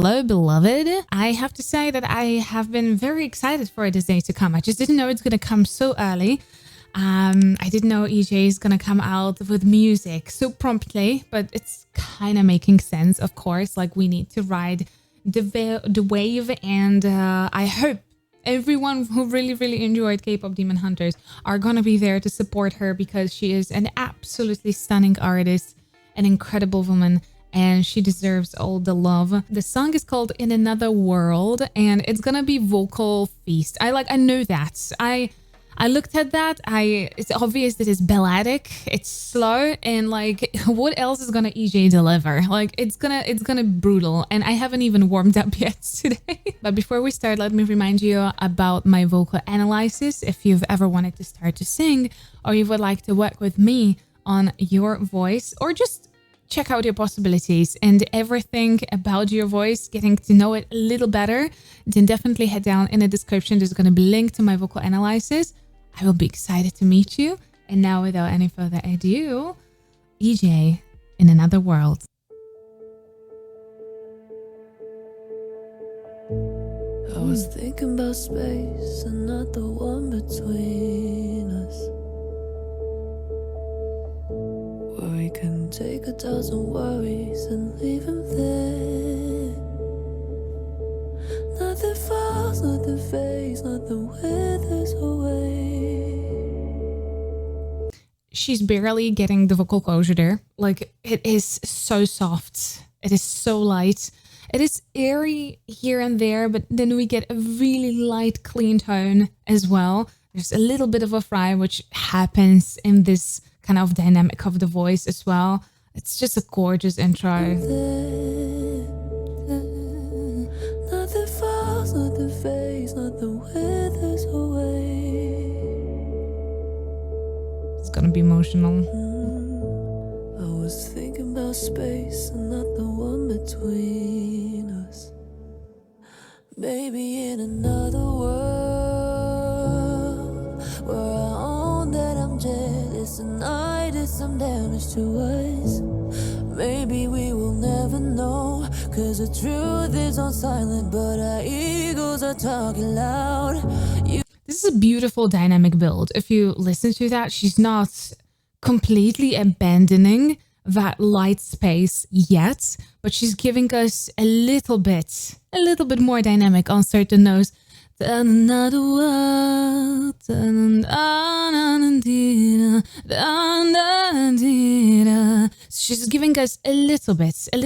hello, beloved. I have to say that I have been very excited for this day to come. I just didn't know it's going to come so early. I didn't know EJAE is going to come out with music so promptly, but it's kind of making sense, of course. Like, we need to ride the wave, and I hope everyone who really enjoyed K-pop Demon Hunters are going to be there to support her, because she is an absolutely stunning artist, an incredible woman, and she deserves all the love. The song is called In Another World, and it's gonna be vocal feast. I know that. I looked at that. It's obvious that it's balladic, it's slow, and like, what else is gonna EJAE deliver? Like, it's gonna be brutal, and I haven't even warmed up yet today. But before we start, let me remind you about my vocal analysis. If you've ever wanted to start to sing, or you would like to work with me on your voice, or just check out your possibilities and everything about your voice, getting to know it a little better, then definitely head down in the description. There's going to be a link to my vocal analysis. I will be excited to meet you. And now, without any further ado, EJAE In Another World. I was thinking about space and not the one between us, where we can take 1,000 worries and leave them there. Nothing falls, nothing fades, nothing withers away. She's barely getting the vocal closure there. Like, it is so soft. It is so light. It is airy here and there, but then we get a really light, clean tone as well. There's a little bit of a fry, which happens in this kind of dynamic of the voice as well. It's just a gorgeous intro. Nothing falls, nothing fades, nothing withers away. It's gonna be emotional. I was thinking about space and not the one between us. Maybe in another world, where I own that I'm jealous and I did some damage to us. Maybe we will never know, 'cause the truth is on silent, but our egos are talking loud. This is a beautiful dynamic build. If you listen to that, she's not completely abandoning that light space yet, but she's giving us a little bit more dynamic on certain notes. Another world. She's giving us a little bit, a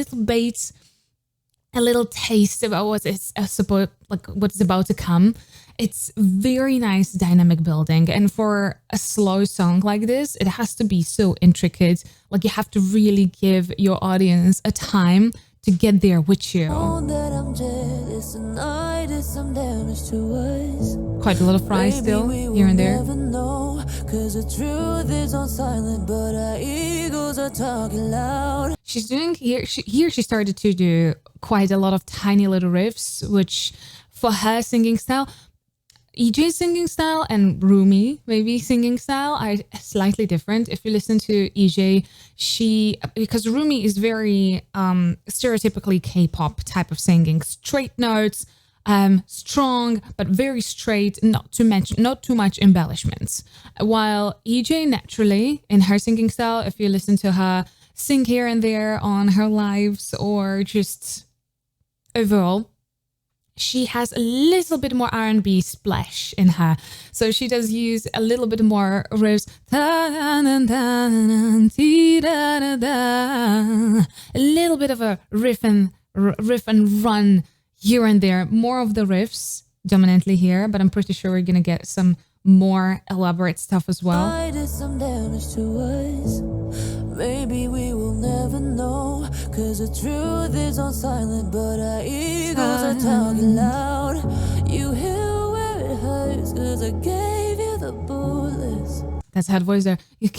little taste about what's about to come. It's very nice dynamic building, and for a slow song like this, it has to be so intricate. Like, you have to really give your audience a time to get there with you. Quite a lot of fry still here and there. She's doing here. She started to do quite a lot of tiny little riffs, which for her singing style, EJAE's singing style and RUMI maybe singing style are slightly different. If you listen to EJAE, because RUMI is very stereotypically K-pop type of singing, straight notes, strong but very straight, not too much embellishments. While EJAE naturally in her singing style, if you listen to her sing here and there on her lives or just overall, she has a little bit more R&B splash in her. So she does use a little bit more riffs. A little bit of a riff and run here and there. More of the riffs dominantly here, but I'm pretty sure we're going to get some more elaborate stuff as well. I did some damage to us. Maybe we will never know, 'cause the truth is on silent, but our egos are talking loud. You hear where it hurts, 'cause I gave you the bullets. That's head voice there. You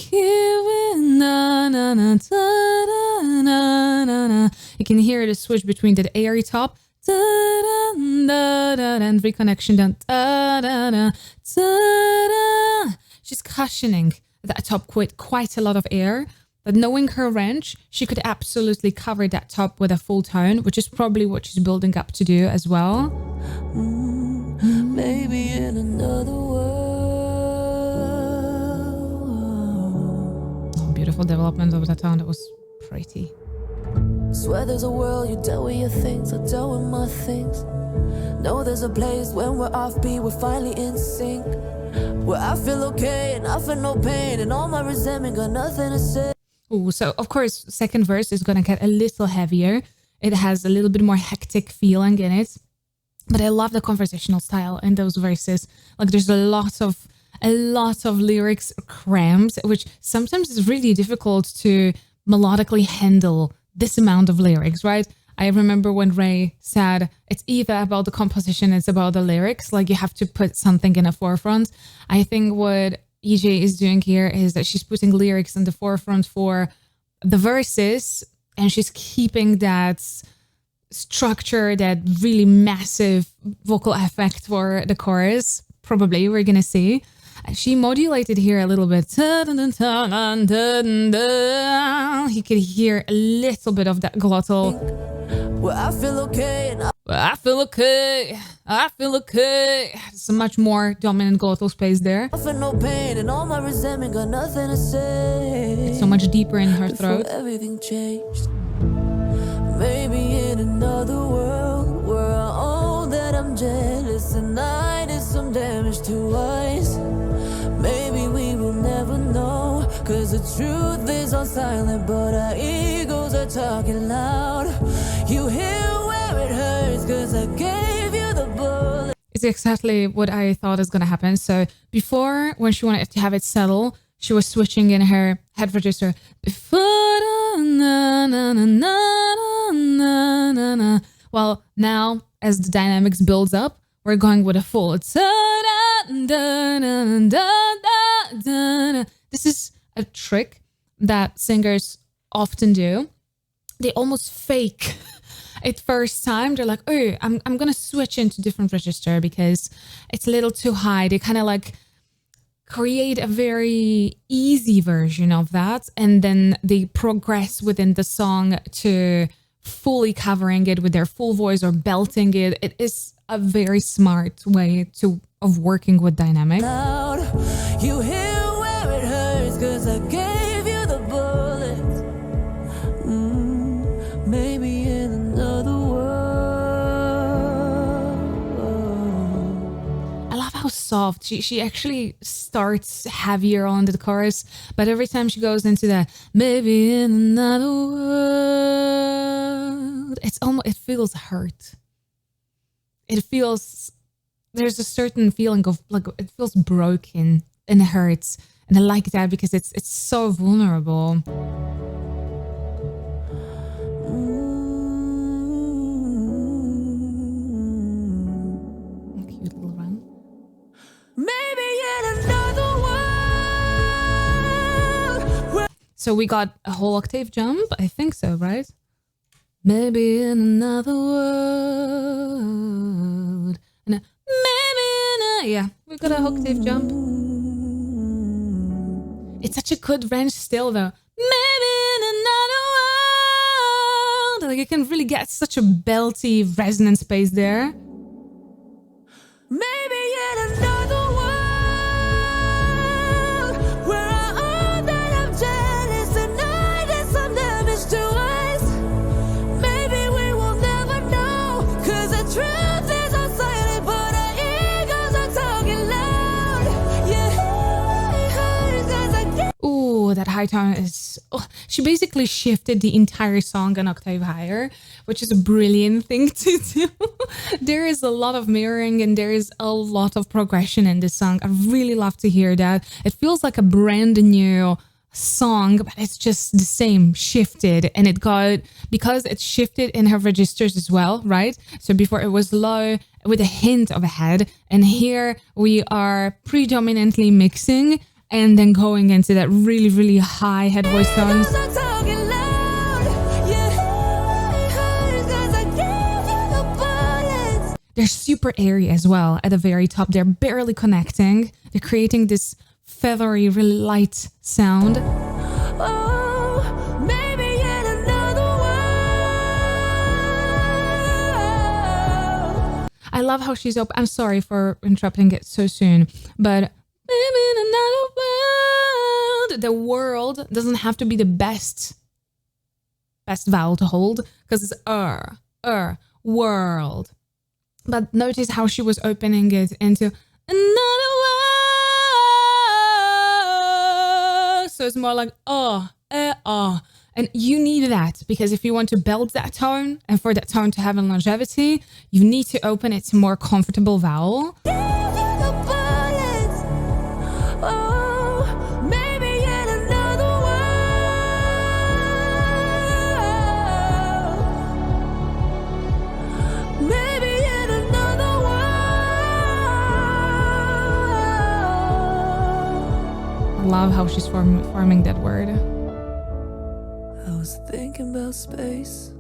can hear the switch between the airy top and reconnection down. She's cushioning that top quite a lot of air. that knowing her range, she could absolutely cover that top with a full tone, which is probably what she's building up to do as well. Maybe in another world. Oh, beautiful development of that tone. That was pretty. Swear there's a world you dealt with your things, I dealt with my things. Know there's a place when we're offbeat, we're finally in sync. Where I feel okay and I feel no pain, and all my resentment got nothing to say. Ooh, so of course, second verse is gonna get a little heavier. It has a little bit more hectic feeling in it. But I love the conversational style in those verses. Like there's a lot of lyrics crammed, which sometimes is really difficult to melodically handle this amount of lyrics, right? I remember when Ray said it's either about the composition, it's about the lyrics, like you have to put something in a forefront. I think what EJAE is doing here is that she's putting lyrics in the forefront for the verses, and she's keeping that structure, that really massive vocal effect for the chorus. Probably we're gonna see. She modulated here a little bit. You could hear a little bit of that glottal. Well, I feel okay and I feel okay. I feel okay. There's a much more dominant glottal space there. I feel no pain, and all my resentment got nothing to say. It's so much deeper in her Before throat. everything changed. Maybe in another world where I own that I'm jealous and I did some damage to us. Maybe we will never know, cause the truth is on silent, but our egos are talking loud. You hear where it hurts, cause I gave you the bullet. It's exactly what I thought is gonna happen. So before, when she wanted to have it settle, she was switching in her head register. Before, na, na, na, na, na, na, na. Well, now as the dynamics builds up, we're going with a full. It's this is a trick that singers often do. They almost fake it first time. They're like, oh, I'm gonna switch into different register because it's a little too high. They kind of like create a very easy version of that, and then they progress within the song to fully covering it with their full voice or belting it. It is a very smart way of working with dynamic. Loud. You hear where it hurts, cause I gave you the bullet. Maybe in another world. I love how soft she actually starts heavier on the chorus, but every time she goes into that maybe in another world, it feels hurt. It feels, there's a certain feeling of like it feels broken and it hurts, and I like that because it's so vulnerable. Cute little run. Maybe in another world. So we got a whole octave jump, I think so, right? Maybe in another world. And yeah, we got a octave jump. It's such a good range still though. Maybe in another world. Like you can really get such a belty resonant space there. Maybe in another world where I own that I'm jealous and I did some damage to us. Maybe we will never know, cause the truth is on silent, but our egos are talking loud. Yeah, it hurts cause I get. Ooh, that high tone is... Oh, she basically shifted the entire song an octave higher, which is a brilliant thing to do. There is a lot of mirroring and there is a lot of progression in this song. I really love to hear that. It feels like a brand new song, but it's just the same, shifted. And it got... Because it's shifted in her registers as well, right? So before it was low with a hint of a head. And here we are predominantly mixing and then going into that really, really high head voice tones. They're super airy as well at the very top. They're barely connecting. They're creating this feathery, really light sound. Oh, I love how she's open. I'm sorry for interrupting it so soon, but maybe in another world, the world doesn't have to be the best vowel to hold, because it's world. But notice how she was opening it into another world. So it's more like and you need that, because if you want to build that tone and for that tone to have a longevity, you need to open it to more comfortable vowel. Love how she's forming that word. I was thinking about space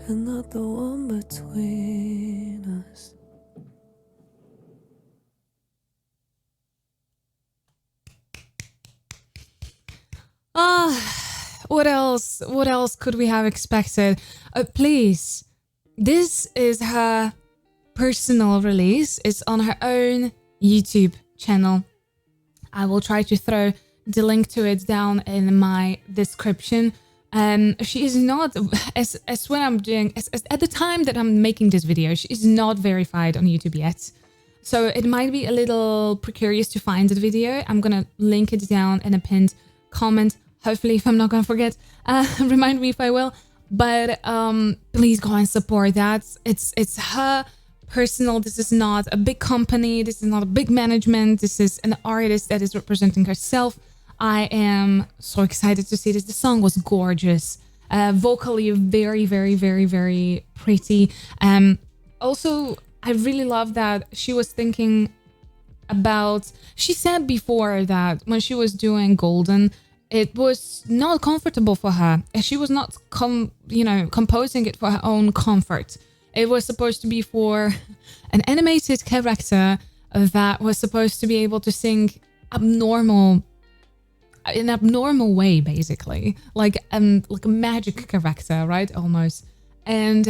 and not the one between us. What else? What else could we have expected? Please, this is her personal release. It's on her own YouTube channel. I will try to throw the link to it down in my description. She is not, as when I'm doing, as at the time that I'm making this video, she is not verified on YouTube yet. So it might be a little precarious to find the video. I'm gonna link it down in a pinned comment. Hopefully, if I'm not gonna forget, remind me if I will. But please go and support that. It's her personal. This is not a big company. This is not a big management. This is an artist that is representing herself. I am so excited to see this. The song was gorgeous. Vocally, very, very, very, very pretty. Also, I really love that she was thinking about... She said before that when she was doing Golden, it was not comfortable for her. She was not, composing it for her own comfort. It was supposed to be for an animated character that was supposed to be able to sing in an abnormal way, basically, like a magic character, right? Almost. And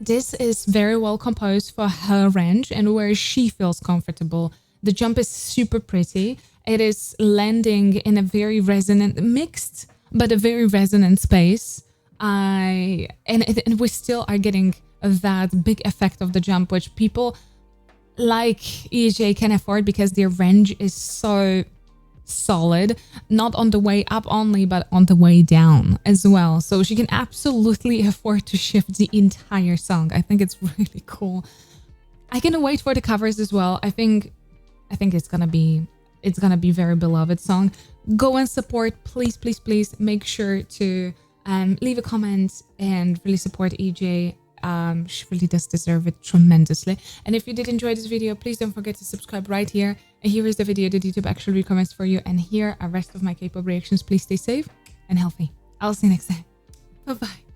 this is very well composed for her range and where she feels comfortable. The jump is super pretty. It is landing in a very resonant, mixed, but a very resonant space. And we still are getting that big effect of the jump, which people like EJAE can afford because their range is so solid, not on the way up only, but on the way down as well. So she can absolutely afford to shift the entire song. I think it's really cool. I cannot wait for the covers as well. I think it's gonna be very beloved song. Go and support, please, please, please. Make sure to leave a comment and really support EJAE. She really does deserve it tremendously. And if you did enjoy this video, please don't forget to subscribe right here. And here is the video that YouTube actually recommends for you. And here are rest of my K-pop reactions. Please stay safe and healthy. I'll see you next time. Bye-bye.